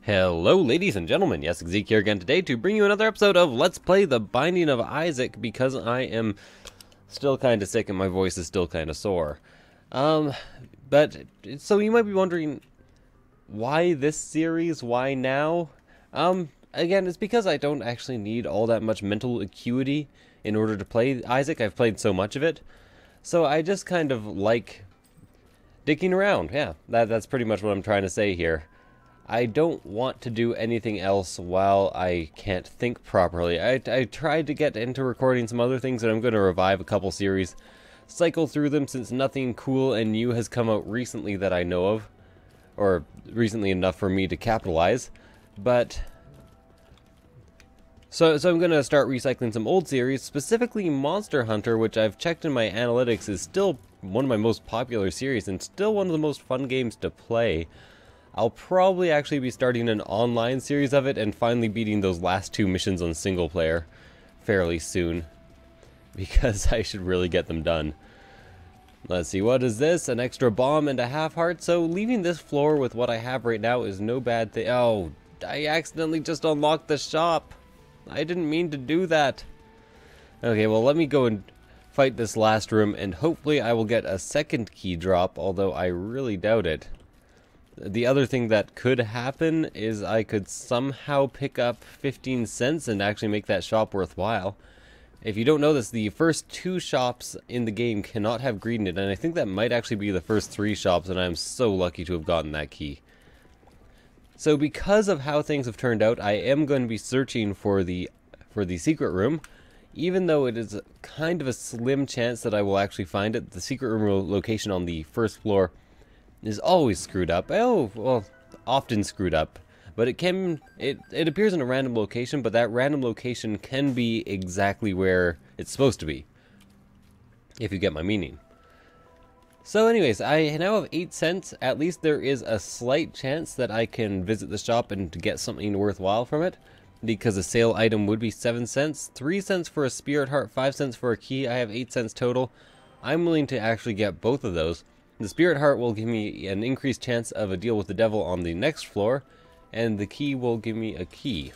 Hello ladies and gentlemen, yes, Zeke here again today to bring you another episode of Let's Play The Binding of Isaac, because I am still kind of sick and my voice is still kind of sore. But, so you might be wondering, why this series, why now? Again, it's because I don't actually need all that much mental acuity in order to play Isaac. I've played so much of it, so I just kind of like dicking around. Yeah, that's pretty much what I'm trying to say here. I don't want to do anything else while I can't think properly. I tried to get into recording some other things, and I'm going to revive a couple series, cycle through them since nothing cool and new has come out recently that I know of, or recently enough for me to capitalize. But so I'm going to start recycling some old series, specifically Monster Hunter, which I've checked in my analytics is still one of my most popular series and still one of the most fun games to play. I'll probably actually be starting an online series of it and finally beating those last two missions on single player fairly soon, because I should really get them done. Let's see, what is this? An extra bomb and a half heart? So leaving this floor with what I have right now is no bad thing. Oh, I accidentally just unlocked the shop. I didn't mean to do that. Okay, well, let me go and fight this last room, and hopefully I will get a second key drop, although I really doubt it. The other thing that could happen is I could somehow pick up 15 cents and actually make that shop worthwhile. If you don't know this, the first two shops in the game cannot have greed in it, and I think that might actually be the first three shops, and I'm so lucky to have gotten that key. So because of how things have turned out, I am going to be searching for the secret room, even though it is kind of a slim chance that I will actually find it. The secret room location on the first floor is always screwed up. Oh, well, often screwed up. But it appears in a random location, but that random location can be exactly where it's supposed to be, if you get my meaning. So anyways, I now have 8 cents. At least there is a slight chance that I can visit the shop and get something worthwhile from it, because a sale item would be 7 cents. 3 cents for a spirit heart, 5 cents for a key. I have 8 cents total. I'm willing to actually get both of those. The spirit heart will give me an increased chance of a deal with the devil on the next floor, and the key will give me a key,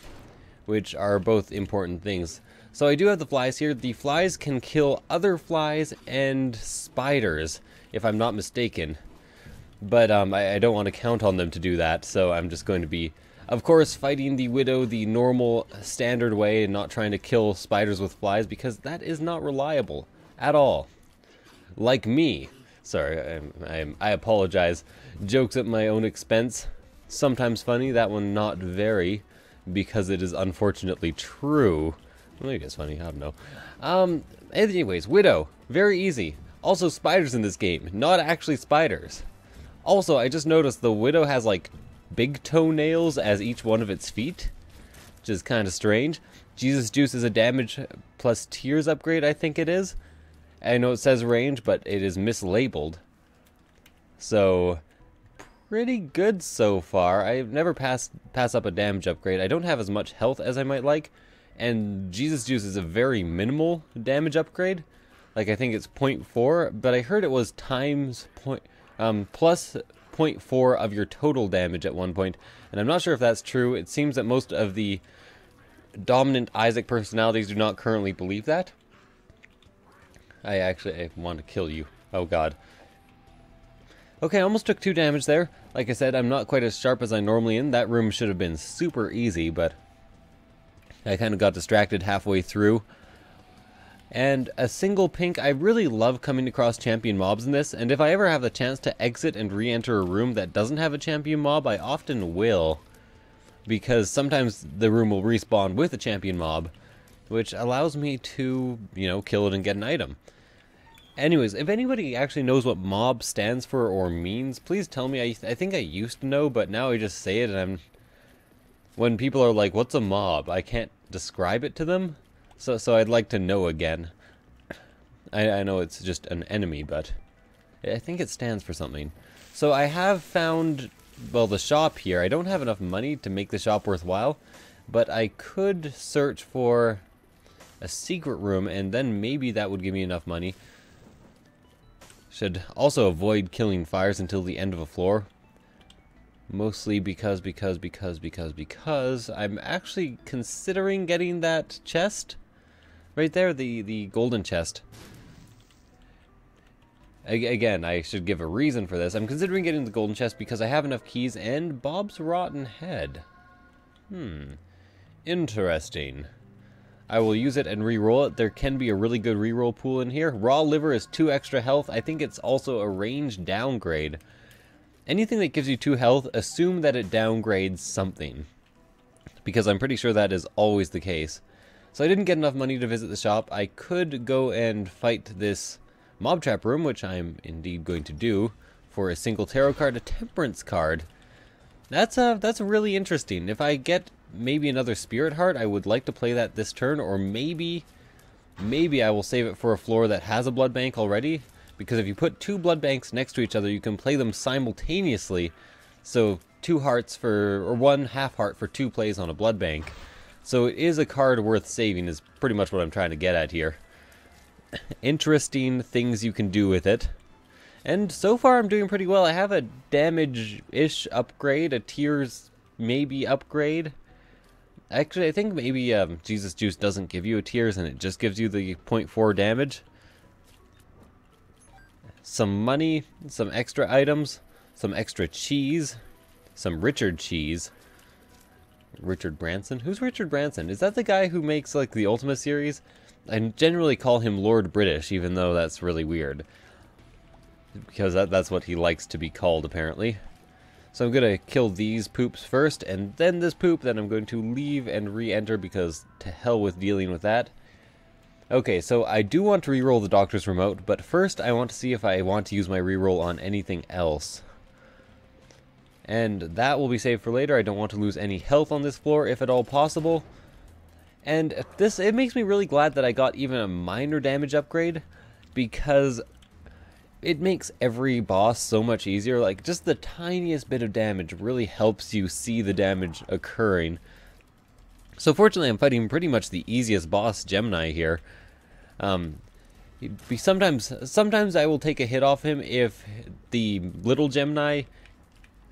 which are both important things. So I do have the flies here. The flies can kill other flies and spiders, if I'm not mistaken. But I don't want to count on them to do that, so I'm just going to be, of course, fighting the widow the normal, standard way and not trying to kill spiders with flies, because that is not reliable at all. Like me. Sorry, I apologize. Jokes at my own expense. Sometimes funny, that one not very, because it is unfortunately true. Maybe it's funny, I don't know. Anyways, Widow, very easy. Also spiders in this game, not actually spiders. Also, I just noticed the Widow has like big toenails as each one of its feet, which is kind of strange. Jesus Juice is a damage plus tears upgrade, I think it is. I know it says range, but it is mislabeled. So, pretty good so far. I've never pass up a damage upgrade. I don't have as much health as I might like. And Jesus Juice is a very minimal damage upgrade. Like, I think it's 0.4, but I heard it was times plus 0.4 of your total damage at one point. And I'm not sure if that's true. It seems that most of the dominant Isaac personalities do not currently believe that. I want to kill you. Oh god. Okay, I almost took 2 damage there. Like I said, I'm not quite as sharp as I normally am. That room should have been super easy, but I kind of got distracted halfway through. And a single pink, I really love coming across champion mobs in this, and if I ever have the chance to exit and re-enter a room that doesn't have a champion mob, I often will. Because sometimes the room will respawn with a champion mob, which allows me to, kill it and get an item. Anyways, if anybody actually knows what mob stands for or means, please tell me. I think I used to know, but now I just say it, and when people are like, what's a mob? I can't describe it to them, so I'd like to know again. I know it's just an enemy, but I think it stands for something. So I have found, well, the shop here. I don't have enough money to make the shop worthwhile, but I could search for a secret room, and then maybe that would give me enough money. Should also avoid killing fires until the end of a floor. Mostly because I'm actually considering getting that chest. Right there, the golden chest. Again, I should give a reason for this. I'm considering getting the golden chest because I have enough keys and Bob's rotten head. Interesting. I will use it and re-roll it. There can be a really good re-roll pool in here. Raw liver is 2 extra health. I think it's also a range downgrade. Anything that gives you 2 health, assume that it downgrades something. Because I'm pretty sure that is always the case. So I didn't get enough money to visit the shop. I could go and fight this mob trap room, which I'm indeed going to do, for a single tarot card, a temperance card. That's really interesting. If I get maybe another spirit heart, I would like to play that this turn, or maybe I will save it for a floor that has a blood bank already, because if you put 2 blood banks next to each other, you can play them simultaneously. So 2 hearts for, or 1 half heart for 2 plays on a blood bank. So it is a card worth saving, is pretty much what I'm trying to get at here. Interesting things you can do with it. And so far I'm doing pretty well. I have a damage-ish upgrade, a tears maybe upgrade. Actually, I think maybe Jesus Juice doesn't give you a tears and it just gives you the 0.4 damage. Some money, some extra items, some extra cheese, some Richard cheese. Richard Branson? Who's Richard Branson? Is that the guy who makes like the Ultima series? I generally call him Lord British, even though that's really weird. Because that's what he likes to be called, apparently. So I'm going to kill these poops first, and then this poop, then I'm going to leave and re-enter, because to hell with dealing with that. Okay, so I do want to re-roll the doctor's remote, but first I want to see if I want to use my re-roll on anything else. And that will be saved for later. I don't want to lose any health on this floor, if at all possible. And it makes me really glad that I got even a minor damage upgrade, because it makes every boss so much easier. Like, just the tiniest bit of damage really helps you see the damage occurring. So fortunately, I'm fighting pretty much the easiest boss, Gemini, here. Sometimes I will take a hit off him if the little Gemini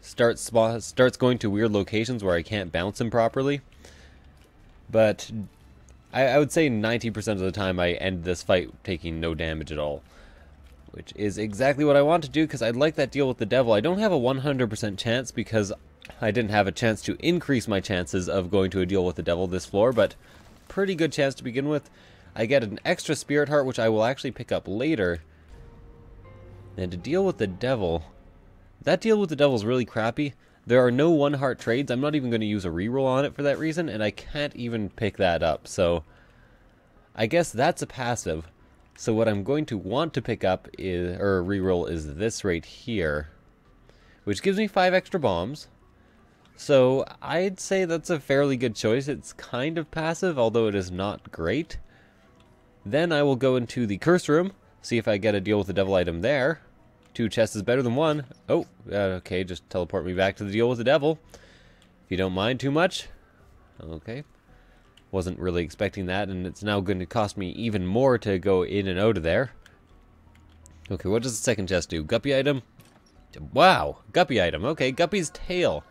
starts going to weird locations where I can't bounce him properly. But I would say 90% of the time I end this fight taking no damage at all. Which is exactly what I want to do, because I'd like that deal with the devil. I don't have a 100% chance because I didn't have a chance to increase my chances of going to a deal with the devil this floor, but pretty good chance to begin with. I get an extra spirit heart, which I will actually pick up later. And to deal with the devil, that deal with the devil is really crappy. There are no 1 heart trades. I'm not even going to use a reroll on it for that reason, and I can't even pick that up. So I guess that's a passive. So what I'm going to want to pick up is, or reroll, is this right here, which gives me 5 extra bombs. So I'd say that's a fairly good choice. It's kind of passive, although it is not great. Then I will go into the curse room, see if I get a deal with the devil item there. 2 chests is better than 1. Oh, okay, just teleport me back to the deal with the devil, if you don't mind too much. Okay. Wasn't really expecting that, and it's now going to cost me even more to go in and out of there. Okay, what does the second chest do? Guppy item? Wow, Guppy item. Okay, Guppy's tail.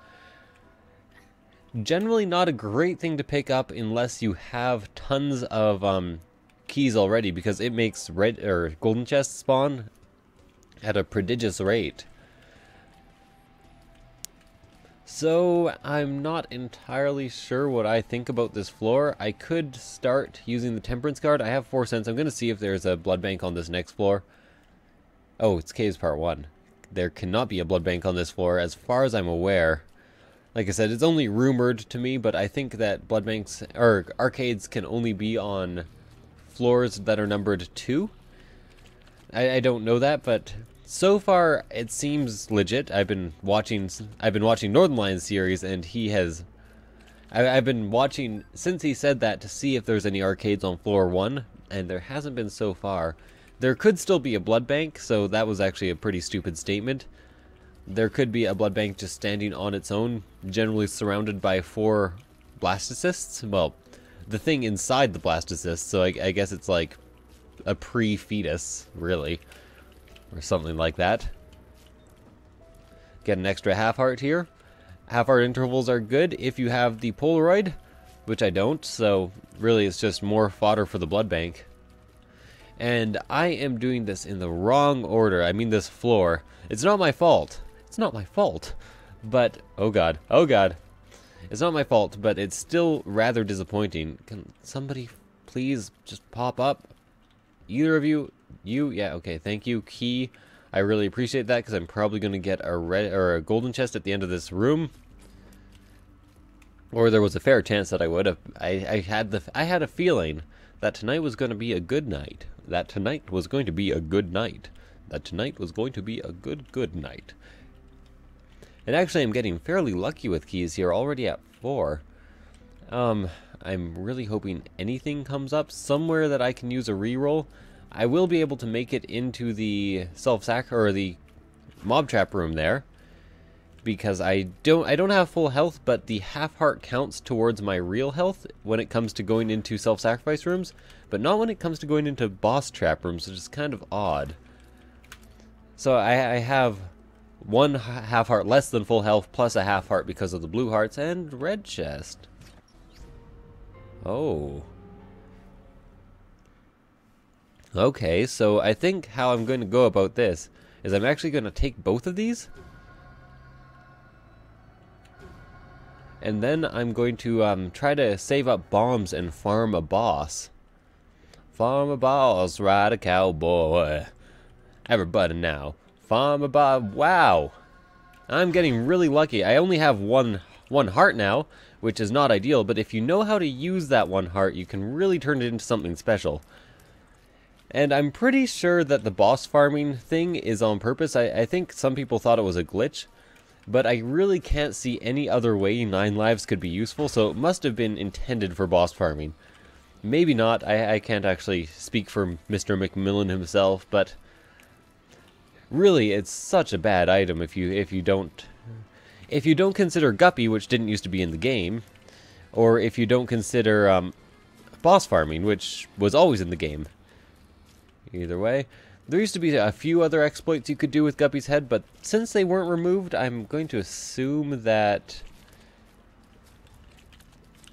Generally not a great thing to pick up unless you have tons of keys already, because it makes red or golden chests spawn at a prodigious rate. So I'm not entirely sure what I think about this floor. I could start using the temperance card. I have 4 cents. I'm going to see if there's a blood bank on this next floor. Oh, it's Caves Part 1. There cannot be a blood bank on this floor as far as I'm aware. Like I said, it's only rumored to me, but I think that blood banks or arcades can only be on floors that are numbered 2. I don't know that, but so far it seems legit. I've been watching Northern Lions series, and I've been watching since he said that to see if there's any arcades on floor 1, and there hasn't been so far. There could still be a blood bank, so that was actually a pretty stupid statement. There could be a blood bank just standing on its own, generally surrounded by 4 blastocysts. Well, the thing inside the blastocyst, so I guess it's like a pre-fetus, really, or something like that. Get an extra half heart here. Half-heart intervals are good if you have the Polaroid, which I don't, so really it's just more fodder for the blood bank. And I am doing this in the wrong order. I mean this floor. It's not my fault. It's not my fault. But, oh god, oh god. It's not my fault, but it's still rather disappointing. Can somebody please just pop up? Either of you? You? Yeah, okay, thank you. Key. I really appreciate that, because I'm probably going to get a red or a golden chest at the end of this room. Or there was a fair chance that I would have. I had a feeling that tonight was going to be a good night. That tonight was going to be a good night. That tonight was going to be a good night. And actually, I'm getting fairly lucky with keys here, already at 4. I'm really hoping anything comes up somewhere that I can use a reroll. I will be able to make it into the self-sac or the mob trap room there, because I don't have full health, but the half heart counts towards my real health when it comes to going into self-sacrifice rooms, but not when it comes to going into boss trap rooms, which is kind of odd. So I have one half heart less than full health, plus a half heart because of the blue hearts, and red chest. Oh. Okay, so I think how I'm going to go about this is I'm actually going to take both of these, and then I'm going to try to save up bombs and farm a boss. Farm a boss, ride a cowboy. Everybody now. Farm a boss. Wow. I'm getting really lucky. I only have one heart now, which is not ideal, but if you know how to use that one heart, you can really turn it into something special. And I'm pretty sure that the boss farming thing is on purpose. I think some people thought it was a glitch, but I really can't see any other way 9 lives could be useful, so it must have been intended for boss farming. Maybe not. I can't actually speak for Mr. McMillan himself, but really, it's such a bad item if you don't consider Guppy, which didn't used to be in the game, or if you don't consider boss farming, which was always in the game. Either way, there used to be a few other exploits you could do with Guppy's head, but since they weren't removed, I'm going to assume that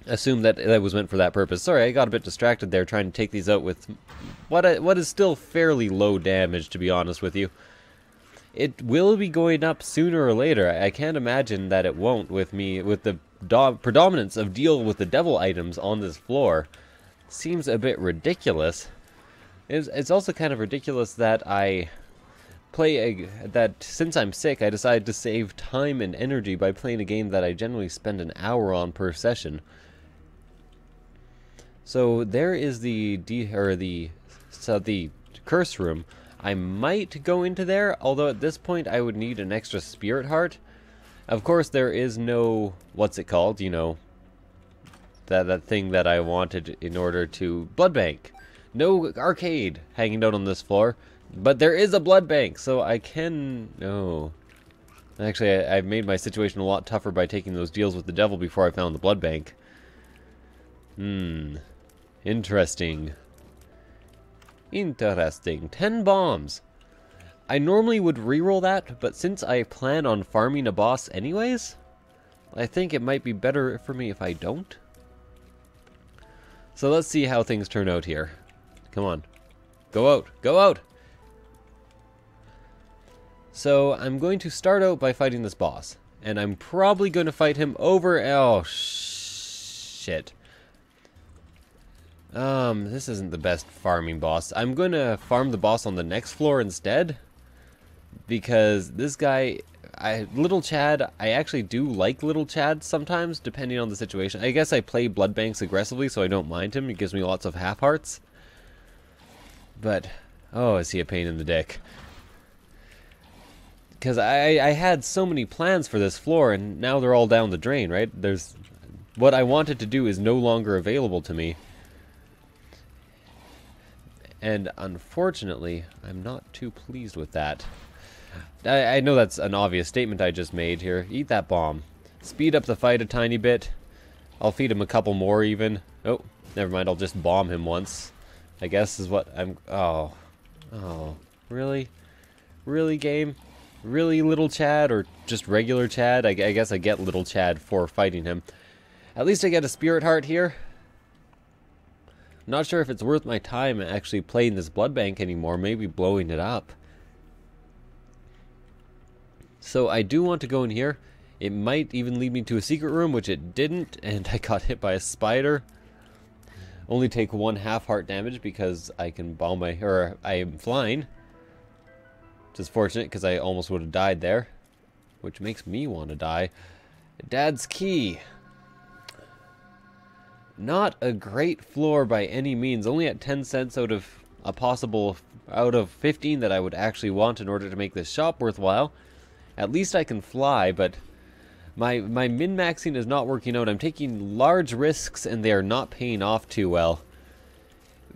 that was meant for that purpose. Sorry, I got a bit distracted there trying to take these out with what is still fairly low damage, to be honest with you. It will be going up sooner or later. I can't imagine that it won't with the predominance of deal with the devil items on this floor. Seems a bit ridiculous. It's also kind of ridiculous that that since I'm sick, I decided to save time and energy by playing a game that I generally spend an hour on per session. So there is the curse room. I might go into there, although at this point I would need an extra spirit heart. Of course, there is no, what's it called, you know, that thing that I wanted in order to blood bank. No arcade hanging out on this floor, but there is a blood bank, so I can... No. Actually, I've made my situation a lot tougher by taking those deals with the devil before I found the blood bank. Interesting. Interesting. 10 bombs. I normally would reroll that, but since I plan on farming a boss anyways, I think it might be better for me if I don't. So let's see how things turn out here. Come on. Go out. Go out! So I'm going to start out by fighting this boss. And I'm probably going to fight him over... Oh, shit. This isn't the best farming boss. I'm going to farm the boss on the next floor instead. Because this guy... Little Chad, I actually do like Little Chad sometimes, depending on the situation. I guess I play blood banks aggressively, so I don't mind him. He gives me lots of half hearts. But, oh, is he a pain in the dick. Because I had so many plans for this floor, and now they're all down the drain, right? What I wanted to do is no longer available to me. And unfortunately, I'm not too pleased with that. I know that's an obvious statement I just made here. Eat that bomb. Speed up the fight a tiny bit. I'll feed him a couple more even. Oh, never mind, I'll just bomb him once. I guess is what I'm... Oh. Oh. Really? Really, game? really little Chad or just regular Chad? I guess I get little Chad for fighting him. At least I get a spirit heart here. Not sure if it's worth my time actually playing this blood bank anymore, maybe blowing it up. So I do want to go in here. It might even lead me to a secret room, which it didn't, and I got hit by a spider. Only take 1/2 heart damage because I can bomb my, or I am flying. Which is fortunate because I almost would have died there. Which makes me want to die. Dad's key. Not a great floor by any means. Only at 10 cents out of a possible, out of 15 that I would actually want in order to make this shop worthwhile. At least I can fly, but my min-maxing is not working out. I'm taking large risks and they are not paying off too well.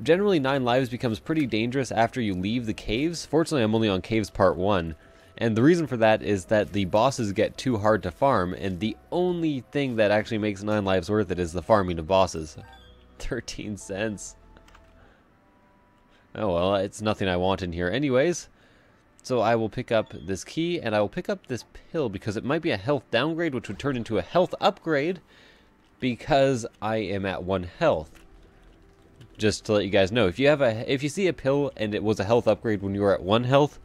Generally 9 lives becomes pretty dangerous after you leave the caves. Fortunately, I'm only on caves part 1. And the reason for that is that the bosses get too hard to farm, and the only thing that actually makes 9 lives worth it is the farming of bosses. 13 cents. Oh well, it's nothing I want in here anyways. So I will pick up this key, and I will pick up this pill because it might be a health downgrade, which would turn into a health upgrade because I am at 1 health. Just to let you guys know, if you see a pill and it was a health upgrade when you were at 1 health,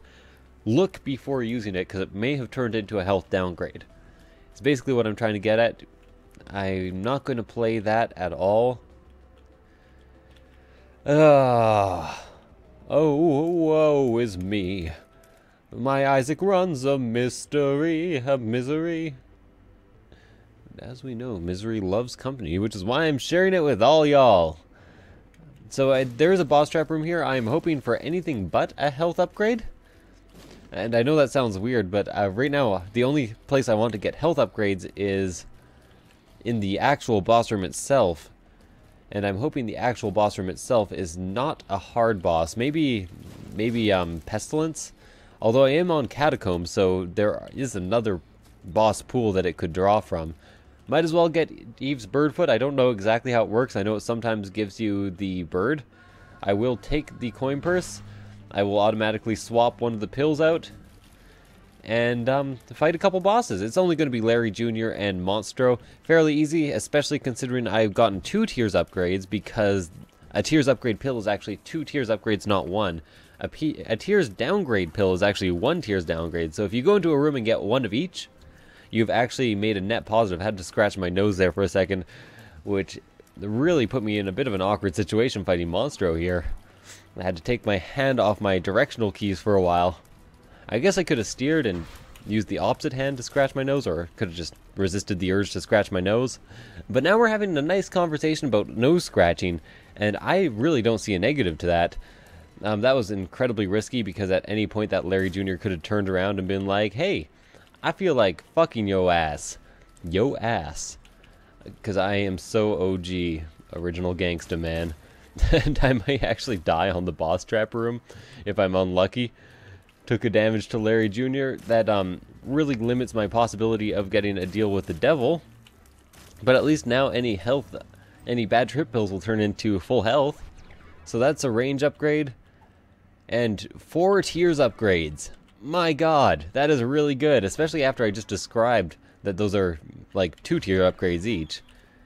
look before using it because it may have turned into a health downgrade. It's basically what I'm trying to get at. I'm not going to play that at all. Oh, woe is me. My Isaac runs a mystery, a misery. As we know, misery loves company, which is why I'm sharing it with all y'all. So there is a boss trap room here. I'm hoping for anything but a health upgrade. And I know that sounds weird, but right now, the only place I want to get health upgrades is in the actual boss room itself. And I'm hoping the actual boss room itself is not a hard boss. Maybe Pestilence. Although I am on Catacombs, so there is another boss pool that it could draw from. Might as well get Eve's Birdfoot. I don't know exactly how it works. I know it sometimes gives you the bird. I will take the coin purse. I will automatically swap one of the pills out and fight a couple bosses. It's only going to be Larry Jr. and Monstro. Fairly easy, especially considering I've gotten 2 tiers upgrades because a tiers upgrade pill is actually 2 tiers upgrades, not 1. A tiers downgrade pill is actually 1 tiers downgrade. So if you go into a room and get 1 of each, you've actually made a net positive. I had to scratch my nose there for a second, which really put me in a bit of an awkward situation fighting Monstro here. I had to take my hand off my directional keys for a while. I guess I could have steered and used the opposite hand to scratch my nose, or could have just resisted the urge to scratch my nose. But now we're having a nice conversation about nose scratching, and I really don't see a negative to that. That was incredibly risky because at any point that Larry Jr. could have turned around and been like, hey, I feel like fucking yo ass. Yo ass. Because I am so OG, original gangsta man. And I might actually die on the boss trap room if I'm unlucky. Took a damage to Larry Jr. That really limits my possibility of getting a deal with the devil. But at least now any bad trip pills will turn into full health. So that's a range upgrade. And 4 tiers upgrades. My god, that is really good. Especially after I just described that those are like 2 tier upgrades each.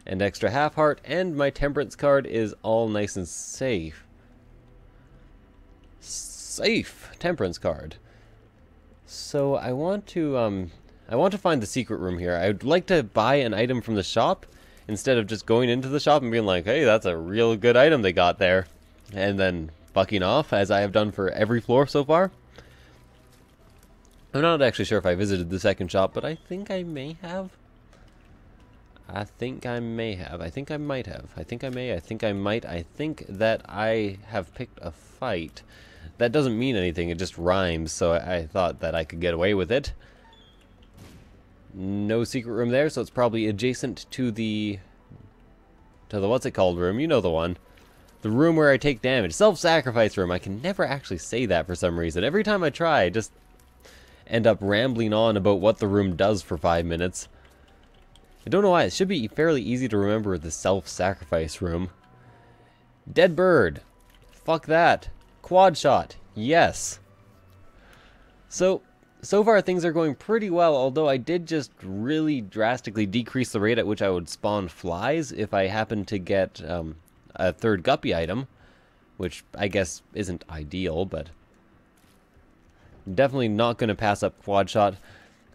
And extra half heart, and my temperance card is all nice and safe. Safe temperance card. So I want to find the secret room here. I'd like to buy an item from the shop instead of just going into the shop and being like, hey, that's a real good item they got there, and then fucking off as I have done for every floor so far. I'm not actually sure if I visited the second shop, but I think I may have. I think I may have. I think I might have. I think I may. I think I might. I think that I have picked a fight. That doesn't mean anything. It just rhymes, so I thought that I could get away with it. No secret room there, so it's probably adjacent to the what's it called room. You know the one. The room where I take damage. Self-sacrifice room. I can never actually say that for some reason. Every time I try, I just end up rambling on about what the room does for 5 minutes. I don't know why. It should be fairly easy to remember the self-sacrifice room. Dead bird. Fuck that. Quad shot. Yes. So, So far, things are going pretty well, although I did just really drastically decrease the rate at which I would spawn flies if I happen to get a third guppy item, which I guess isn't ideal, but definitely not going to pass up Quad Shot.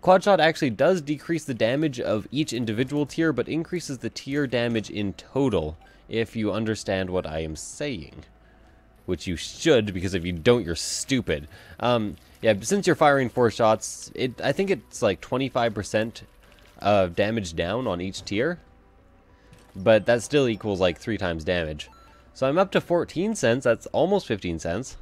Quad Shot actually does decrease the damage of each individual tier, but increases the tier damage in total, if you understand what I am saying. Which you should, because if you don't, you're stupid. Yeah, since you're firing 4 shots, I think it's like 25% of damage down on each tier. But that still equals like 3 times damage. So I'm up to 14 cents, that's almost 15 cents.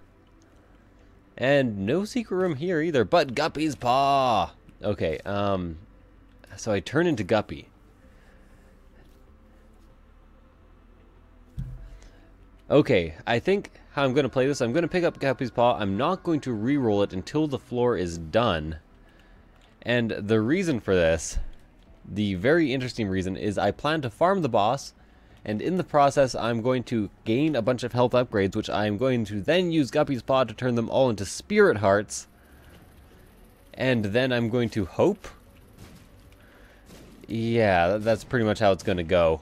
And no secret room here either, but Guppy's Paw! Okay, so I turn into Guppy. Okay, I think how I'm going to play this, I'm going to pick up Guppy's Paw. I'm not going to re-roll it until the floor is done. And the reason for this, the very interesting reason, is I plan to farm the boss, and in the process I'm going to gain a bunch of health upgrades, which I'm going to then use Guppy's Paw to turn them all into spirit hearts. And then I'm going to hope. Yeah, that's pretty much how it's going to go.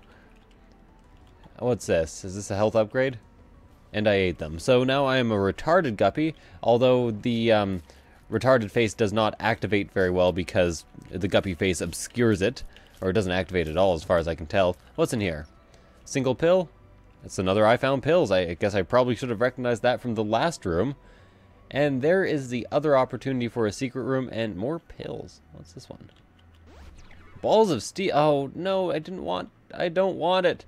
What's this? Is this a health upgrade? And I ate them. So now I am a retarded Guppy, although the retarded face does not activate very well because the Guppy face obscures it, or it doesn't activate at all as far as I can tell. What's in here? Single pill? That's another I found pills. I guess I probably should have recognized that from the last room. And there is the other opportunity for a secret room and more pills. What's this one? Balls of steel. Oh, no, I don't want it.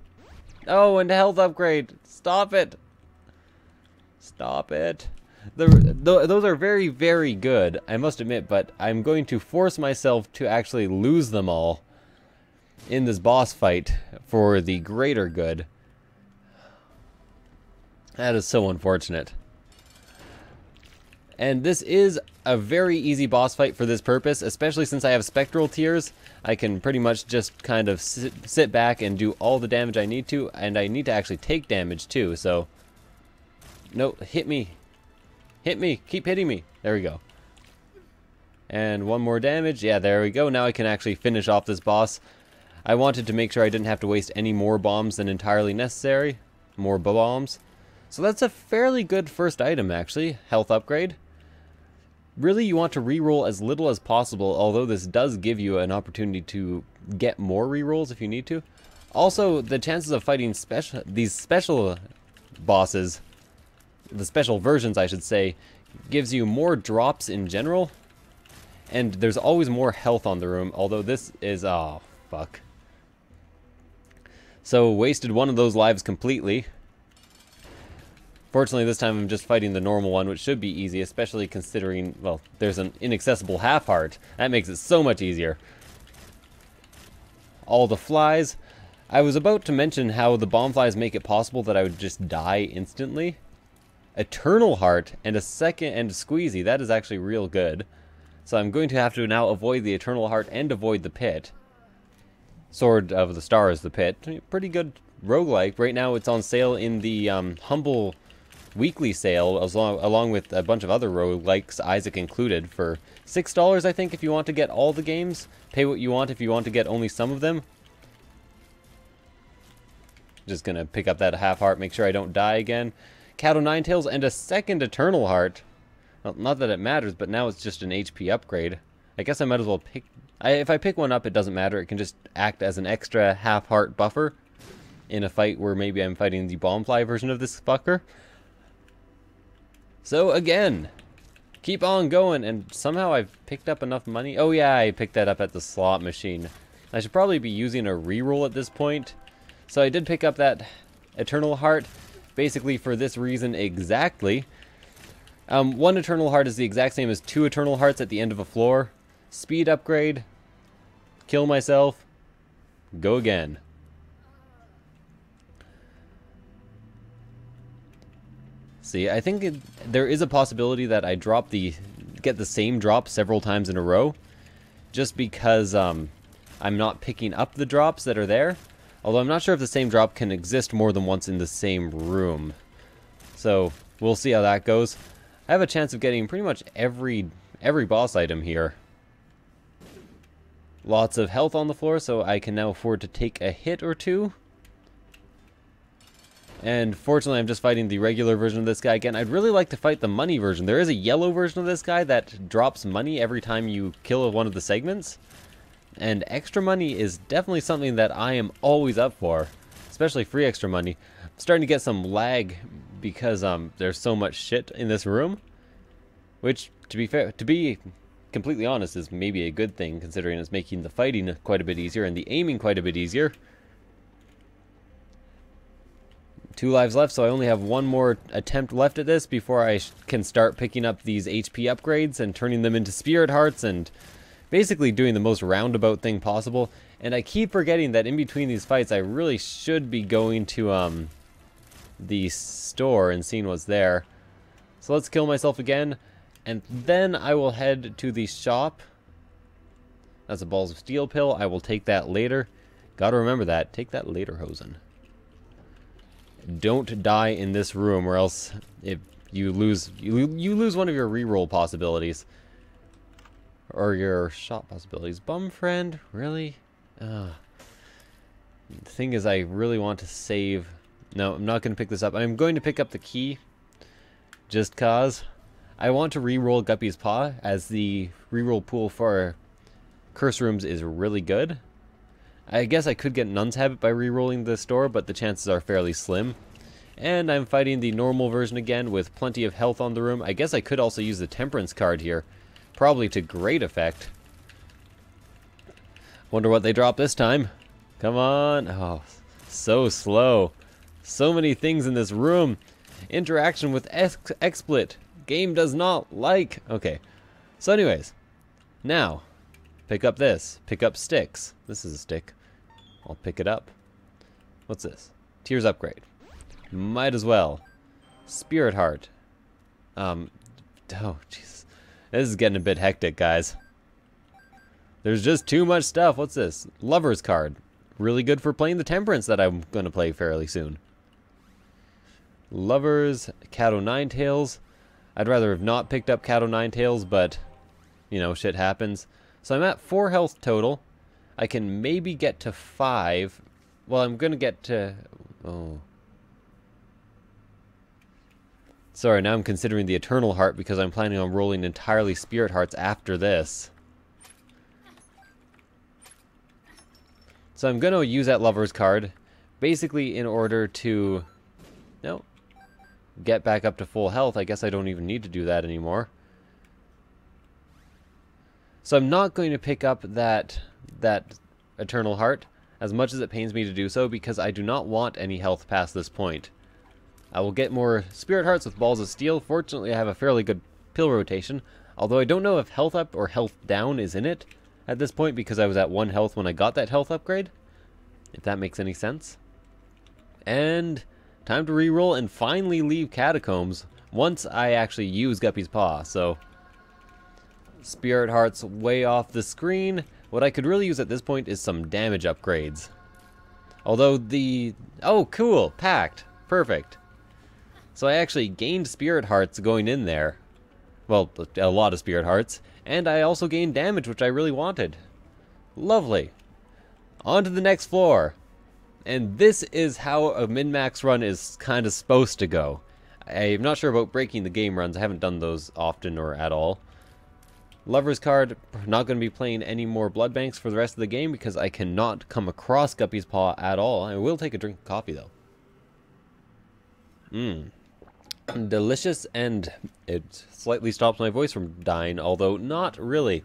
Oh, and health upgrade. Stop it. Stop it. Those are very, very good, I must admit, but I'm going to force myself to actually lose them all in this boss fight for the greater good. That is so unfortunate. And this is a very easy boss fight for this purpose, especially since I have spectral tiers. I can pretty much just kind of sit back and do all the damage I need to, and I need to actually take damage too, so... No, hit me. Hit me. Keep hitting me. There we go. And one more damage. Yeah, there we go. Now I can actually finish off this boss. I wanted to make sure I didn't have to waste any more bombs than entirely necessary. More bombs. So that's a fairly good first item, actually. Health upgrade. Really, you want to reroll as little as possible, although this does give you an opportunity to get more rerolls if you need to. Also, the chances of fighting these special bosses, the special versions, I should say, gives you more drops in general. And there's always more health on the room, although this is... oh, fuck. So, wasted one of those lives completely. Fortunately, this time I'm just fighting the normal one, which should be easy, especially considering, well, there's an inaccessible half-heart. That makes it so much easier. All the flies. I was about to mention how the bomb flies make it possible that I would just die instantly. Eternal Heart and a second and a Squeezy. That is actually real good. So I'm going to have to now avoid the Eternal Heart and avoid the pit. Sword of the Stars, the pit. Pretty good roguelike. Right now it's on sale in the Humble weekly sale, along with a bunch of other roguelikes, Isaac included, for $6, I think, if you want to get all the games. Pay what you want if you want to get only some of them. Just gonna pick up that half heart, make sure I don't die again. Cat o' Nine Tails and a second Eternal Heart. Well, not that it matters, but now it's just an HP upgrade. I guess I might as well pick... if I pick one up, it doesn't matter. It can just act as an extra half heart buffer in a fight where maybe I'm fighting the Bombfly version of this fucker. So again, keep on going, and somehow I've picked up enough money. Oh yeah, I picked that up at the slot machine. I should probably be using a reroll at this point. So I did pick up that Eternal Heart, basically for this reason exactly. One Eternal Heart is the exact same as 2 Eternal Hearts at the end of a floor. Speed upgrade, kill myself, go again. See, I think there is a possibility that I get the same drop several times in a row, just because I'm not picking up the drops that are there. Although I'm not sure if the same drop can exist more than once in the same room. So we'll see how that goes. I have a chance of getting pretty much every every boss item here. Lots of health on the floor, so I can now afford to take a hit or two. And fortunately, I'm just fighting the regular version of this guy again. I'd really like to fight the money version. There is a yellow version of this guy that drops money every time you kill one of the segments. And extra money is definitely something that I am always up for. Especially free extra money. I'm starting to get some lag because there's so much shit in this room. Which, to be completely honest, is maybe a good thing, considering it's making the fighting quite a bit easier and the aiming quite a bit easier. 2 lives left, so I only have one more attempt left at this before I can start picking up these HP upgrades and turning them into spirit hearts and basically doing the most roundabout thing possible. And I keep forgetting that in between these fights I really should be going to the store and seeing what's there. So let's kill myself again, and then I will head to the shop. That's a Balls of Steel pill. I will take that later. Gotta remember that. Take that later, Hosen. Don't die in this room, or else if you lose one of your reroll possibilities. Or your shop possibilities. Bum friend? Really? The thing is, I really want to save. No, I'm not going to pick this up. I'm going to pick up the key. Just cause. I want to reroll Guppy's Paw, as the reroll pool for curse rooms is really good. I guess I could get Nun's Habit by rerolling the store, but the chances are fairly slim. And I'm fighting the normal version again with plenty of health on the room. I guess I could also use the Temperance card here. Probably to great effect. Wonder what they drop this time. Come on. Oh, so slow. So many things in this room. Interaction with XSplit. Game does not like. Okay. So anyways. Now. Pick up this. Pick up sticks. This is a stick. I'll pick it up. What's this? Tears upgrade. Might as well. Spirit heart. Oh, jeez. This is getting a bit hectic, guys. There's just too much stuff. What's this? Lover's card. Really good for playing the Temperance that I'm going to play fairly soon. Lovers. Cat o' Nine Tails. I'd rather have not picked up Cat o' Nine Tails, but, you know, shit happens. So I'm at 4 health total. I can maybe get to 5. Well, I'm going to get to... Oh. Sorry, now I'm considering the Eternal Heart because I'm planning on rolling entirely Spirit Hearts after this. So I'm going to use that Lover's card, basically in order to... No. Get back up to full health. I guess I don't even need to do that anymore. So I'm not going to pick up that Eternal Heart, as much as it pains me to do so, because I do not want any health past this point. I will get more Spirit Hearts with Balls of Steel. Fortunately, I have a fairly good pill rotation, although I don't know if health up or health down is in it at this point, because I was at 1 health when I got that health upgrade, if that makes any sense. And time to reroll and finally leave Catacombs once I actually use Guppy's Paw. So Spirit Hearts way off the screen. What I could really use at this point is some damage upgrades. Although the... Oh, cool! Packed! Perfect. So I actually gained Spirit Hearts going in there. Well, a lot of Spirit Hearts. And I also gained damage, which I really wanted. Lovely. On to the next floor. And this is how a min-max run is kind of supposed to go. I'm not sure about breaking the game runs. I haven't done those often or at all. Lover's card, not going to be playing any more blood banks for the rest of the game because I cannot come across Guppy's Paw at all. I will take a drink of coffee though. Delicious, and it slightly stops my voice from dying, although not really.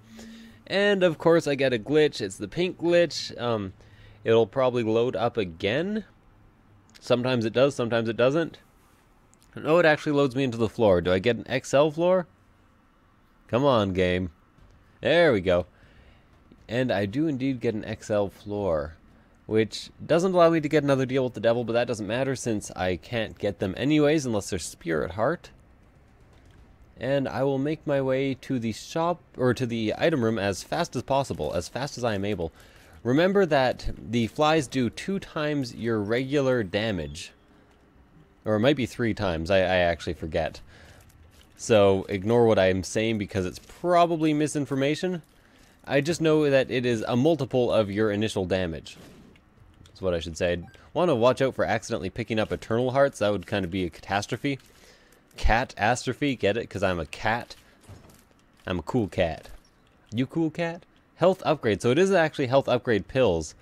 And of course I get a glitch. It's the pink glitch. It'll probably load up again. Sometimes it does, sometimes it doesn't. No, it actually loads me into the floor. Do I get an XL floor? Come on, game. There we go. And I do indeed get an XL floor, which doesn't allow me to get another deal with the devil, but that doesn't matter since I can't get them anyways unless they're Spirit Heart. And I will make my way to the shop, or to the item room as fast as possible, as fast as I am able. Remember that the flies do 2 times your regular damage. Or it might be 3 times, I actually forget. So ignore what I'm saying because it's probably misinformation. I just know that it is a multiple of your initial damage. That's what I should say. I'd want to watch out for accidentally picking up Eternal Hearts. That would kind of be a catastrophe. Cat-astrophe, get it? Because I'm a cat. I'm a cool cat. You cool cat? Health upgrade. So it is actually health upgrade pills.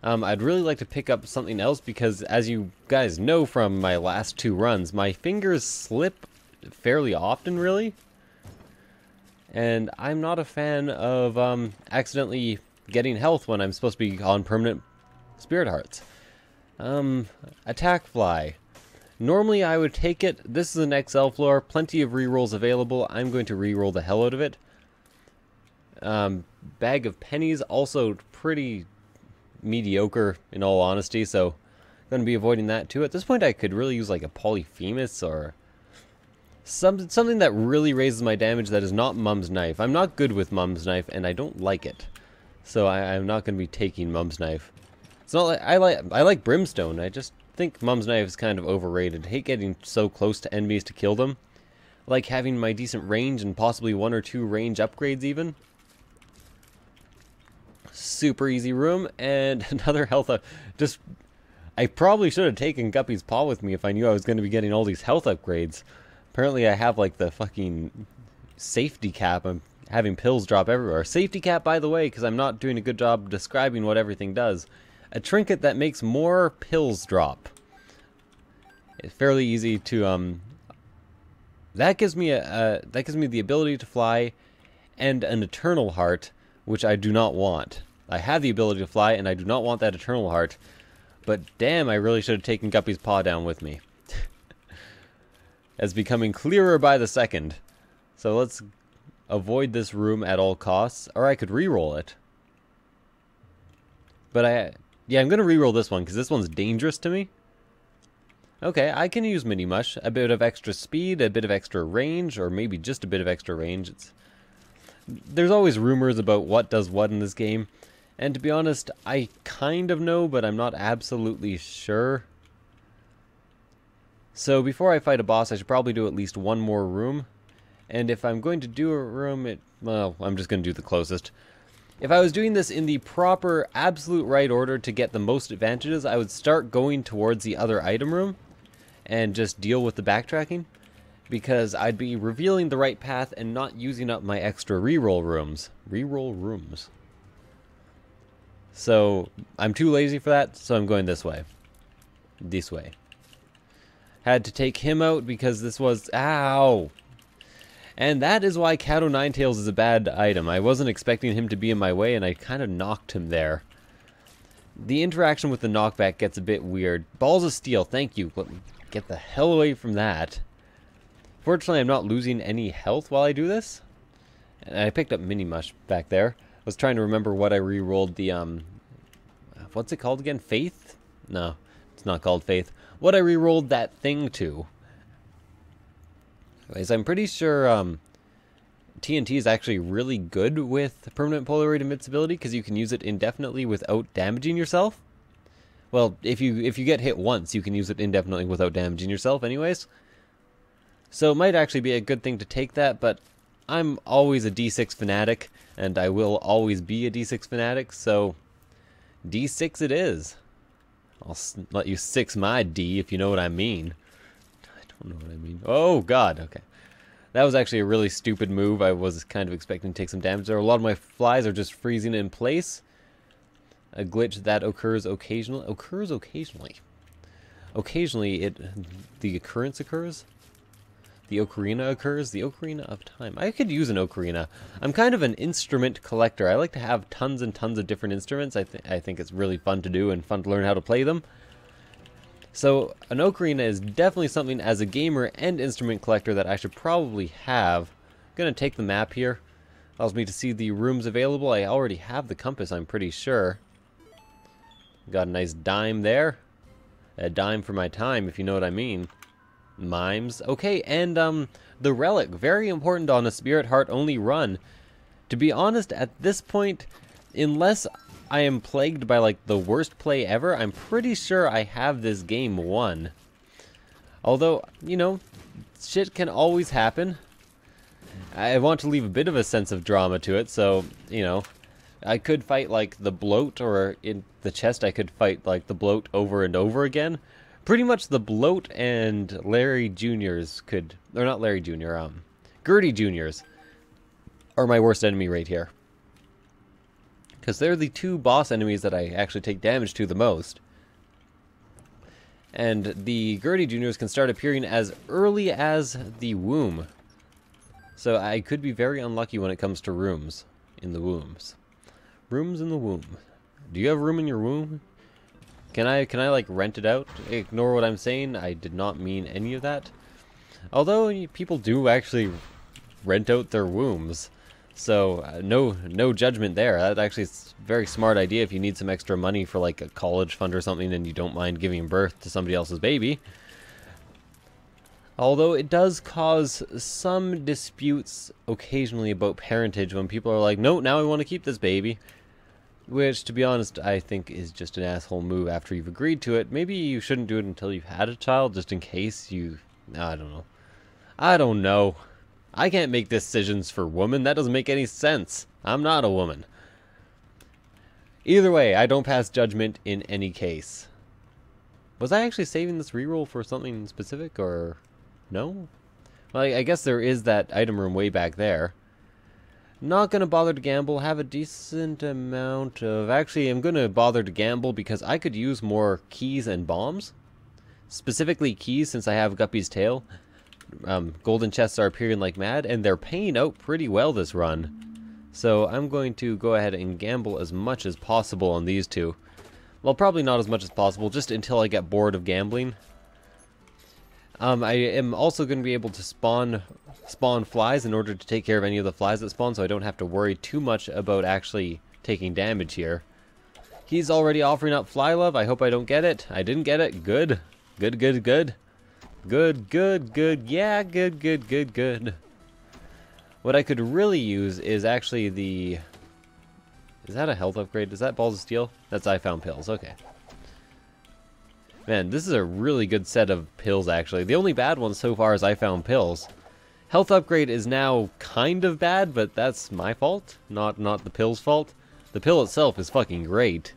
I'd really like to pick up something else because, as you guys know from my last 2 runs, my fingers slip fairly often, really. And I'm not a fan of accidentally getting health when I'm supposed to be on permanent Spirit Hearts. Attack Fly. Normally I would take it. This is an XL floor, plenty of rerolls available. I'm going to reroll the hell out of it. Bag of Pennies, also pretty mediocre in all honesty, so I'm going to be avoiding that too. At this point I could really use like a Polyphemus or something that really raises my damage that is not Mum's Knife. I'm not good with Mum's Knife and I don't like it, so I'm not going to be taking Mum's Knife. It's not like I like Brimstone. I just think Mum's Knife is kind of overrated. I hate getting so close to enemies to kill them. I like having my decent range and possibly 1 or 2 range upgrades even. Super easy room, and another health up. I probably should have taken Guppy's Paw with me if I knew I was going to be getting all these health upgrades. Apparently I have like the fucking safety cap. I'm having pills drop everywhere. Safety cap, by the way, because I'm not doing a good job describing what everything does. A trinket that makes more pills drop. It's fairly easy to that gives me the ability to fly and an Eternal Heart, which I do not want. I have the ability to fly, and I do not want that Eternal Heart. But damn, I really should have taken Guppy's Paw down with me. It's becoming clearer by the second. So let's avoid this room at all costs. Or I could reroll it. But yeah, I'm going to reroll this one, because this one's dangerous to me. Okay, I can use Mini Mush. A bit of extra speed, a bit of extra range, or maybe just a bit of extra range. There's always rumors about what does what in this game, and to be honest, I kind of know, but I'm not absolutely sure. So before I fight a boss, I should probably do at least 1 more room, and if I'm going to do a room, well, I'm just going to do the closest. If I was doing this in the proper, absolute right order to get the most advantages, I would start going towards the other item room, and just deal with the backtracking. Because I'd be revealing the right path and not using up my extra reroll rooms. Reroll rooms. So, I'm too lazy for that, so I'm going this way. This way. Had to take him out because this was... Ow! And that is why Cato Ninetails is a bad item. I wasn't expecting him to be in my way, and I kind of knocked him there. The interaction with the knockback gets a bit weird. Balls of Steel, thank you. Let me get the hell away from that. Fortunately, I'm not losing any health while I do this. And I picked up Mini Mush back there. I was trying to remember what I re-rolled the, what's it called again? Faith? No, it's not called Faith. What I re-rolled that thing to. Anyways, I'm pretty sure, TNT is actually really good with permanent Polaroid invincibility because you can use it indefinitely without damaging yourself. Well, if you get hit once, you can use it indefinitely without damaging yourself anyways. So it might actually be a good thing to take that, but I'm always a D6 fanatic, and I will always be a D6 fanatic, so D6 it is. I'll let you 6 my D if you know what I mean. I don't know what I mean. Oh, God, okay. That was actually a really stupid move. I was kind of expecting to take some damage there. A lot of my flies are just freezing in place. A glitch that occurs occasionally. Occasionally, the occurrence occurs. The ocarina occurs. The ocarina of time. I could use an ocarina. I'm kind of an instrument collector. I like to have tons and tons of different instruments. I think it's really fun to do and fun to learn how to play them. So an ocarina is definitely something as a gamer and instrument collector that I should probably have. I'm going to take the map here. Allows me to see the rooms available. I already have the compass, I'm pretty sure. Got a nice dime there. A dime for my time, if you know what I mean. Mimes. Okay, and the relic. Very important on a Spirit Heart only run. To be honest, at this point, unless I am plagued by like the worst play ever, I'm pretty sure I have this game won. Although, you know, shit can always happen. I want to leave a bit of a sense of drama to it, so, you know, I could fight, like, the bloat, or in the chest I could fight, like, the bloat over and over again. Pretty much the bloat and Larry Jr.'s could, or not Larry Jr., Gertie Jr.'s are my worst enemy right here. Because they're the two boss enemies that I actually take damage to the most. And the Gertie Juniors can start appearing as early as the womb. So I could be very unlucky when it comes to rooms in the wombs. Rooms in the womb. Do you have room in your womb? Can I like rent it out? Ignore what I'm saying. I did not mean any of that. Although people do actually rent out their wombs. So no judgment there. That actually is a very smart idea if you need some extra money for like a college fund or something and you don't mind giving birth to somebody else's baby. Although it does cause some disputes occasionally about parentage when people are like, no, now I want to keep this baby. Which, to be honest, I think is just an asshole move after you've agreed to it. Maybe you shouldn't do it until you've had a child, just in case you... I don't know. I don't know. I can't make decisions for women. That doesn't make any sense. I'm not a woman. Either way, I don't pass judgment in any case. Was I actually saving this reroll for something specific, or... No? Well, I guess there is that item room way back there. Not gonna bother to gamble. Have a decent amount of... Actually, I'm gonna bother to gamble because I could use more keys and bombs. Specifically keys, since I have Guppy's tail. Golden chests are appearing like mad, and they're paying out pretty well this run. So I'm going to go ahead and gamble as much as possible on these two. Well, probably not as much as possible, just until I get bored of gambling. I am also going to be able to spawn flies in order to take care of any of the flies that spawn, so I don't have to worry too much about actually taking damage here. He's already offering up fly love. I hope I don't get it. I didn't get it. Good. Good, good, good. Good, good, good. Yeah, good, good, good, good. What I could really use is actually the... Is that a health upgrade? Is that balls of steel? That's I found pills. Okay. Man, this is a really good set of pills, actually. The only bad one so far is I found pills. Health upgrade is now kind of bad, but that's my fault, not the pill's fault. The pill itself is fucking great.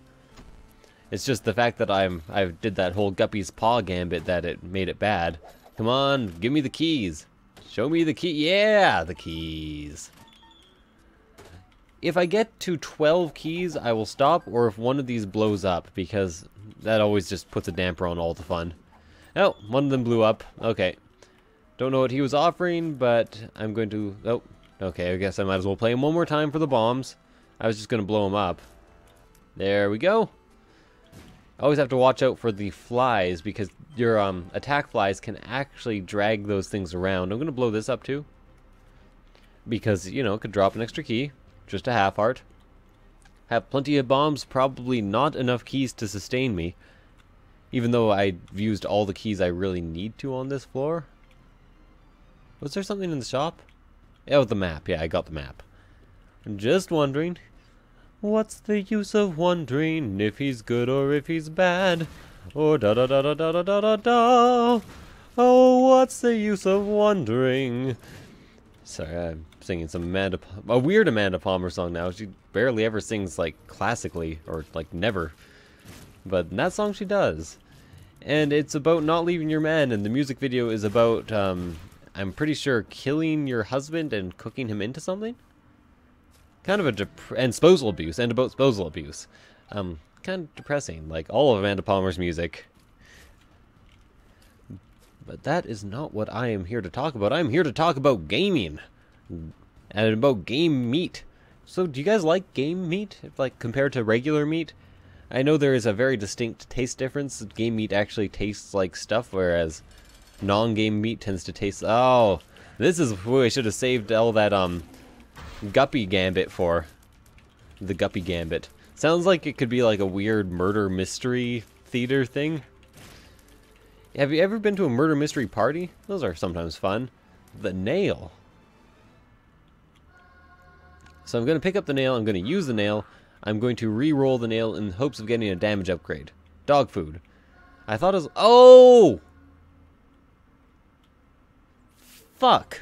It's just the fact that I did that whole Guppy's paw gambit that it made it bad. Come on, give me the keys. Show me the key. Yeah, the keys. If I get to 12 keys, I will stop, or if one of these blows up, because that always just puts a damper on all the fun. Oh, one of them blew up. Okay. Don't know what he was offering, but I'm going to... Oh, okay, I guess I might as well play him one more time for the bombs. I was just going to blow him up. There we go. Always have to watch out for the flies, because your attack flies can actually drag those things around. I'm going to blow this up too, because, you know, it could drop an extra key. Just a half heart. Have plenty of bombs, probably not enough keys to sustain me. Even though I've used all the keys I really need to on this floor. Was there something in the shop? Oh, the map. Yeah, I got the map. I'm just wondering. What's the use of wondering if he's good or if he's bad? Or da da da da da da da da da. Oh, what's the use of wondering? Sorry, I'm singing some a weird Amanda Palmer song now. She barely ever sings, like, classically, or, like, never. But in that song she does. And it's about not leaving your man, and the music video is about, I'm pretty sure, killing your husband and cooking him into something? Kind of and spousal abuse, and about spousal abuse. Kind of depressing, like all of Amanda Palmer's music. But that is not what I am here to talk about. I'm here to talk about gaming. And about game meat. So, do you guys like game meat? Like, compared to regular meat? I know there is a very distinct taste difference. Game meat actually tastes like stuff, whereas non-game meat tends to taste... Oh, this is who I should have saved all that, Guppy Gambit for. The Guppy Gambit. Sounds like it could be like a weird murder mystery theater thing. Have you ever been to a murder mystery party? Those are sometimes fun. The nail. So I'm going to pick up the nail, I'm going to use the nail, I'm going to re-roll the nail in hopes of getting a damage upgrade. Dog food. I thought it was... Oh! Fuck.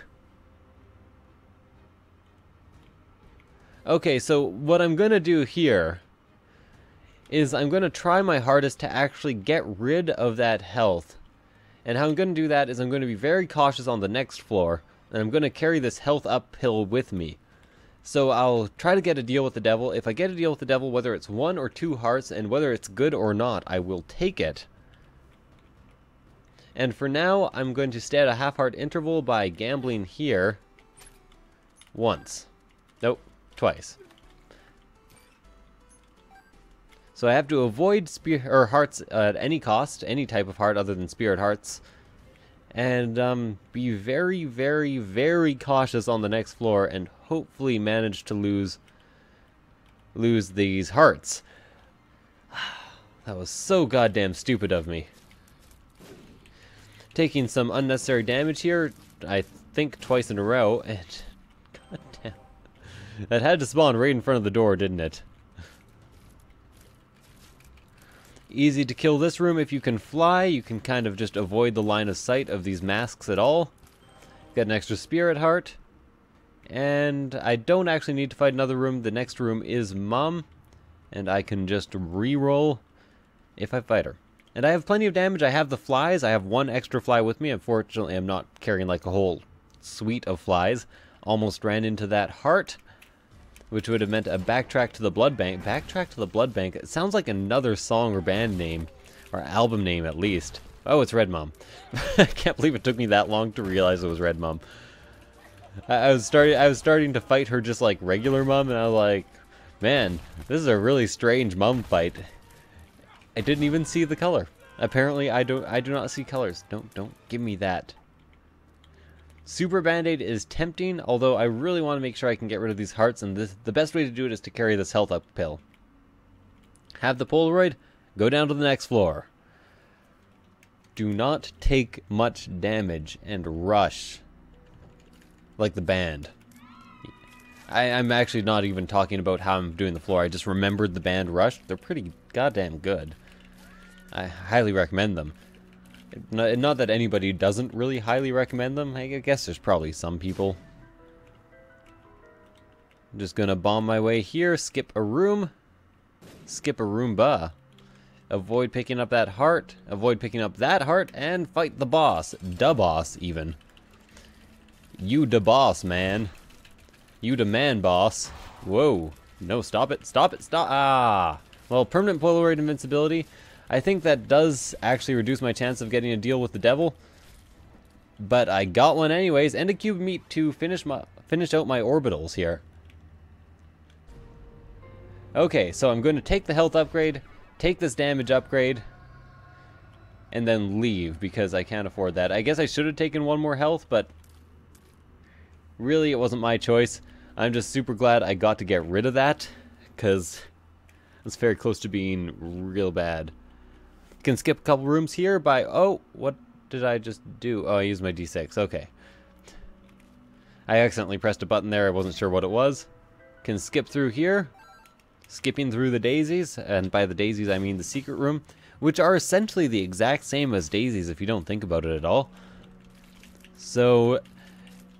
Okay, so what I'm gonna do here is I'm gonna try my hardest to actually get rid of that health. And how I'm gonna do that is I'm gonna be very cautious on the next floor, and I'm gonna carry this health uphill with me. So I'll try to get a deal with the devil. If I get a deal with the devil, whether it's 1 or 2 hearts, and whether it's good or not, I will take it. And for now, I'm going to stay at a half-heart interval by gambling here once. Nope, twice. So I have to avoid hearts at any cost, any type of heart other than spirit hearts. And be very, very, very cautious on the next floor and hopefully manage to lose these hearts. That was so goddamn stupid of me. Taking some unnecessary damage here, I think twice in a row, and goddamn. That had to spawn right in front of the door, didn't it? Easy to kill this room if you can fly. You can kind of just avoid the line of sight of these masks at all. Got an extra spirit heart. And I don't actually need to fight another room. The next room is Mom. And I can just re-roll if I fight her. And I have plenty of damage. I have the flies. I have 1 extra fly with me. Unfortunately, I'm not carrying like a whole suite of flies. Almost ran into that heart, which would have meant a backtrack to the blood bank. Backtrack to the blood bank. It sounds like another song or band name, or album name at least. Oh, it's Red Mom. I can't believe it took me that long to realize it was Red Mom. I was starting to fight her just like regular Mom, and I was like, man, this is a really strange Mom fight. I didn't even see the color. Apparently, I do not see colors. Don't give me that. Super Band-Aid is tempting, although I really want to make sure I can get rid of these hearts, and the best way to do it is to carry this health uphill. Have the Polaroid, go down to the next floor. Do not take much damage and rush like the band. I'm actually not even talking about how I'm doing the floor. I just remembered the band Rush. They're pretty goddamn good. I highly recommend them. Not that anybody doesn't really highly recommend them. I guess there's probably some people. I'm just gonna bomb my way here, skip a room. Skip a Roomba. Avoid picking up that heart. Avoid picking up that heart, and fight the boss. Da boss, even. You da boss, man. You the man, boss. Whoa. No, stop it. Stop it. Stop. Ah. Well, permanent Polaroid invincibility. I think that does actually reduce my chance of getting a deal with the devil. But I got one anyways, and a cube meat to finish out my orbitals here. Okay, so I'm going to take the health upgrade, take this damage upgrade, and then leave because I can't afford that. I guess I should have taken 1 more health, but really it wasn't my choice. I'm just super glad I got to get rid of that, because it's very close to being real bad. Can skip a couple rooms here by... Oh, what did I just do? Oh, I used my D6. Okay. I accidentally pressed a button there. I wasn't sure what it was. Can skip through here. Skipping through the daisies. And by the daisies, I mean the secret room. Which are essentially the exact same as daisies if you don't think about it at all. So,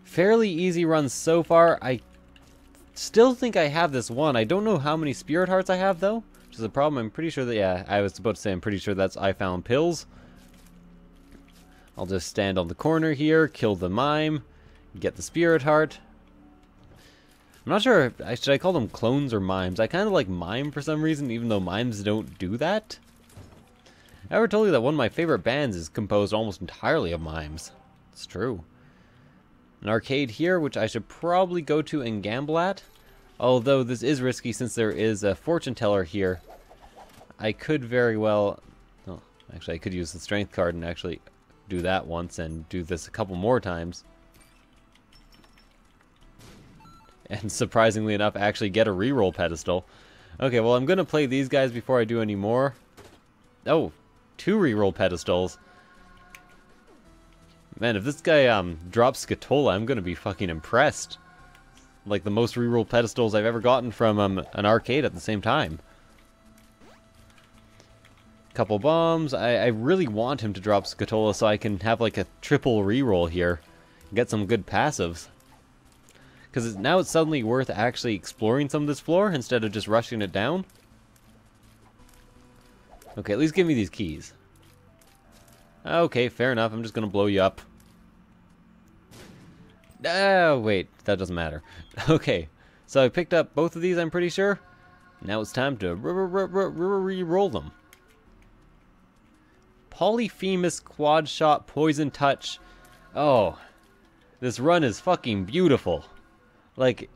fairly easy runs so far. I still think I have this one. I don't know how many spirit hearts I have, though. Which is a problem. I'm pretty sure that, yeah, I was about to say I'm pretty sure that's I found pills. I'll just stand on the corner here, kill the mime, get the spirit heart. I'm not sure, should I call them clones or mimes? I kind of like mime for some reason, even though mimes don't do that. I ever told you that one of my favorite bands is composed almost entirely of mimes. It's true. An arcade here, which I should probably go to and gamble at. Although this is risky since there is a fortune teller here. I could very well... Oh, actually, I could use the strength card and actually do that once and do this a couple more times. And surprisingly enough, actually get a reroll pedestal. Okay, well, I'm going to play these guys before I do any more. Oh, 2 reroll pedestals. Man, if this guy drops Scatola, I'm going to be fucking impressed. Like the most reroll pedestals I've ever gotten from an arcade at the same time. Couple bombs. I really want him to drop Scatola so I can have like a triple reroll here. Get some good passives. Because now it's suddenly worth actually exploring some of this floor instead of just rushing it down. Okay, at least give me these keys. Okay, fair enough. I'm just going to blow you up. Oh, wait. That doesn't matter. Okay, so I picked up both of these, I'm pretty sure. Now it's time to re-roll them. Polyphemus Quad Shot Poison Touch. Oh, this run is fucking beautiful. Like,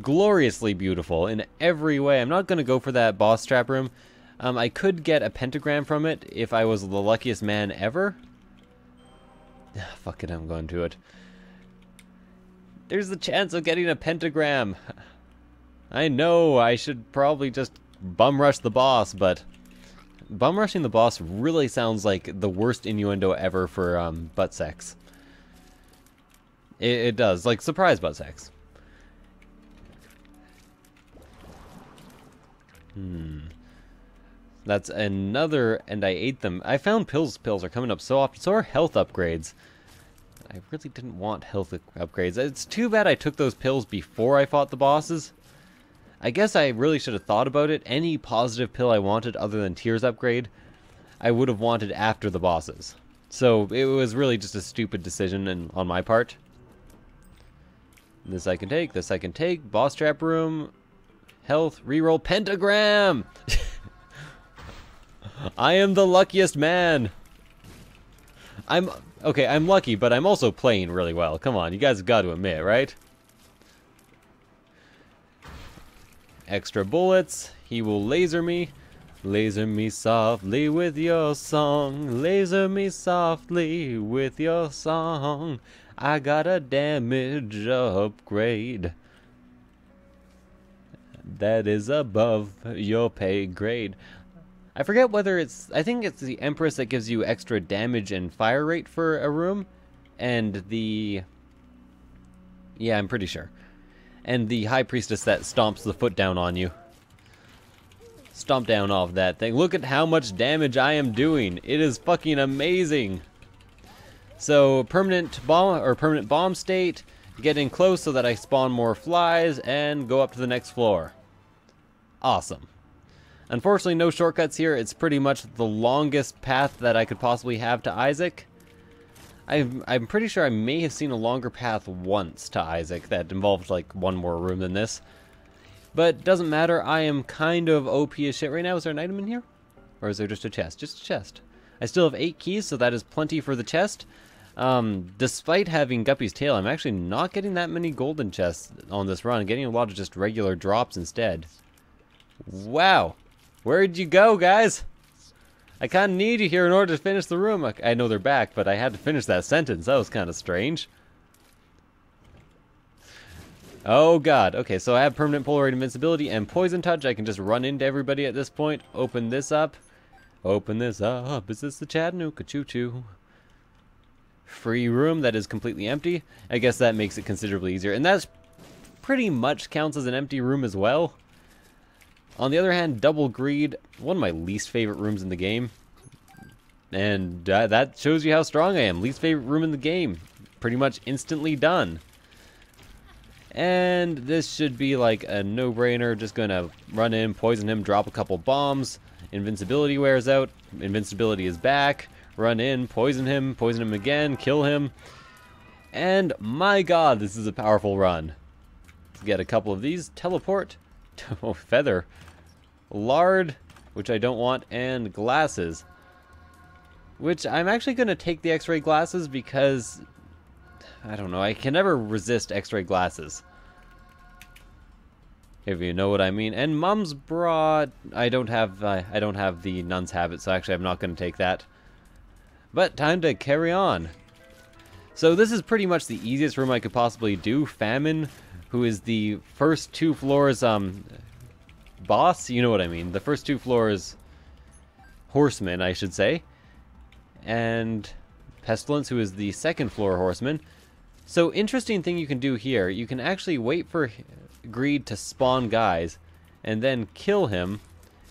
gloriously beautiful in every way. I'm not going to go for that boss trap room. I could get a pentagram from it if I was the luckiest man ever. Fuck it, I'm going to it. There's the chance of getting a pentagram. I know I should probably just bum rush the boss, but bum rushing the boss really sounds like the worst innuendo ever for butt sex. It does, like surprise butt sex. That's another, and I ate them. I found pills are coming up so often. So are health upgrades. I really didn't want health upgrades. It's too bad I took those pills before I fought the bosses. I guess I really should have thought about it. Any positive pill I wanted other than Tears upgrade, I would have wanted after the bosses. So it was really just a stupid decision on my part. This I can take, this I can take. Boss trap room, health, reroll, pentagram! I am the luckiest man! Okay, I'm lucky, but I'm also playing really well. Come on, you guys have got to admit, right? Extra bullets. He will laser me. Laser me softly with your song. Laser me softly with your song. I got a damage upgrade that is above your pay grade. I forget whether it's... I think it's the Empress that gives you extra damage and fire rate for a room. And the... Yeah, I'm pretty sure. And the High Priestess that stomps the foot down on you. Stomp down off that thing. Look at how much damage I am doing. It is fucking amazing. So, permanent bomb state. Get in close so that I spawn more flies and go up to the next floor. Awesome. Unfortunately, no shortcuts here. It's pretty much the longest path that I could possibly have to Isaac. I'm pretty sure I may have seen a longer path once to Isaac that involved like one more room than this. But doesn't matter. I am kind of OP as shit right now. Is there an item in here? Or is there just a chest? Just a chest. I still have 8 keys, so that is plenty for the chest. Despite having Guppy's tail, I'm actually not getting that many golden chests on this run. I'm getting a lot of just regular drops instead. Wow. Where'd you go, guys? I kind of need you here in order to finish the room. I know they're back, but I had to finish that sentence. That was kind of strange. Oh, God. Okay, so I have permanent Polaroid invincibility and poison touch. I can just run into everybody at this point. Open this up. Open this up. Is this the Chattanooga choo-choo? Free room that is completely empty. I guess that makes it considerably easier. And that's pretty much counts as an empty room as well. On the other hand, Double Greed, one of my least favorite rooms in the game. And that shows you how strong I am. Least favorite room in the game. Pretty much instantly done. And this should be like a no-brainer. Just gonna run in, poison him, drop a couple bombs. Invincibility wears out. Invincibility is back. Run in, poison him again, kill him. And my god, this is a powerful run. Let's get a couple of these. Teleport. Oh, feather. Lard, which I don't want, and glasses. Which I'm actually going to take the x-ray glasses because, I don't know, I can never resist x-ray glasses. If you know what I mean. And Mum's bra, I don't have the nun's habit, so actually I'm not going to take that. But time to carry on. So this is pretty much the easiest room I could possibly do. Famine, who is the first 2 floors, boss, you know what I mean. The first 2 floors horseman, I should say. And Pestilence, who is the second floor horseman. So interesting thing you can do here. You can actually wait for Greed to spawn guys and then kill him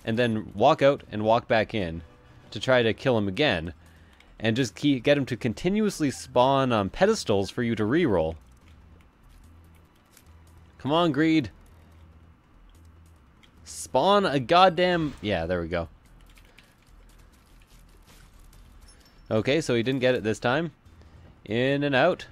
and then walk out and walk back in to try to kill him again. And just get him to continuously spawn pedestals for you to reroll. Come on, greed. Spawn a goddamn... Yeah, there we go. Okay, so he didn't get it this time. In and out.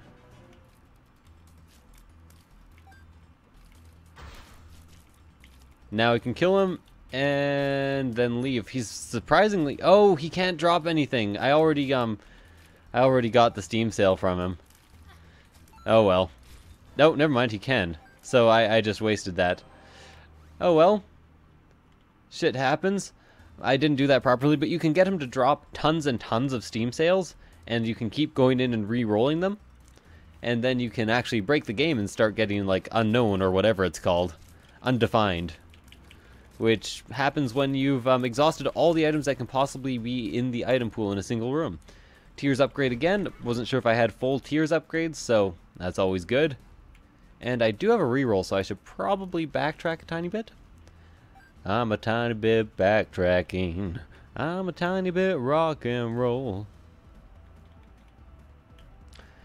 Now we can kill him and then leave. He's surprisingly... Oh, he can't drop anything. I already got the Steam sale from him. Oh well. No, never mind, he can. So I just wasted that. Oh well. Shit happens. I didn't do that properly, but you can get him to drop tons and tons of Steam sales, and you can keep going in and re-rolling them. And then you can actually break the game and start getting, like, unknown or whatever it's called. Undefined. Which happens when you've exhausted all the items that can possibly be in the item pool in a single room. Tiers upgrade again. Wasn't sure if I had full tiers upgrades, so that's always good. And I do have a reroll, so I should probably backtrack a tiny bit. I'm a tiny bit backtracking. I'm a tiny bit rock and roll.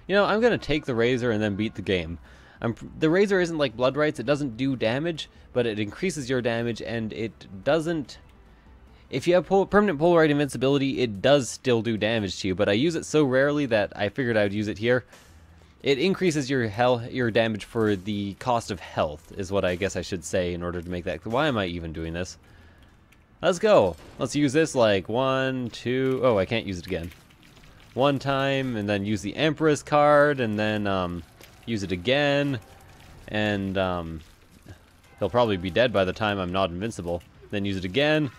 You know, I'm going to take the Razor and then beat the game. The Razor isn't like Blood Rights. It doesn't do damage, but it increases your damage, and it doesn't... If you have permanent Polaroid invincibility, it does still do damage to you, but I use it so rarely that I figured I would use it here. It increases your damage for the cost of health, is what I guess I should say in order to make that... Why am I even doing this? Let's go. Let's use this like 1, 2... Oh, I can't use it again. One time, and then use the Empress card, and then use it again, and he'll probably be dead by the time I'm not invincible. Then use it again.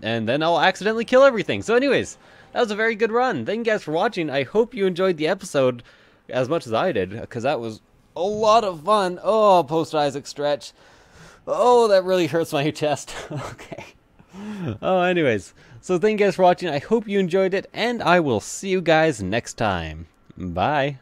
And then I'll accidentally kill everything. So anyways, that was a very good run. Thank you guys for watching. I hope you enjoyed the episode as much as I did, because that was a lot of fun. Oh, post-Isaac stretch. Oh, that really hurts my chest. Okay. Oh, anyways. So thank you guys for watching. I hope you enjoyed it, and I will see you guys next time. Bye.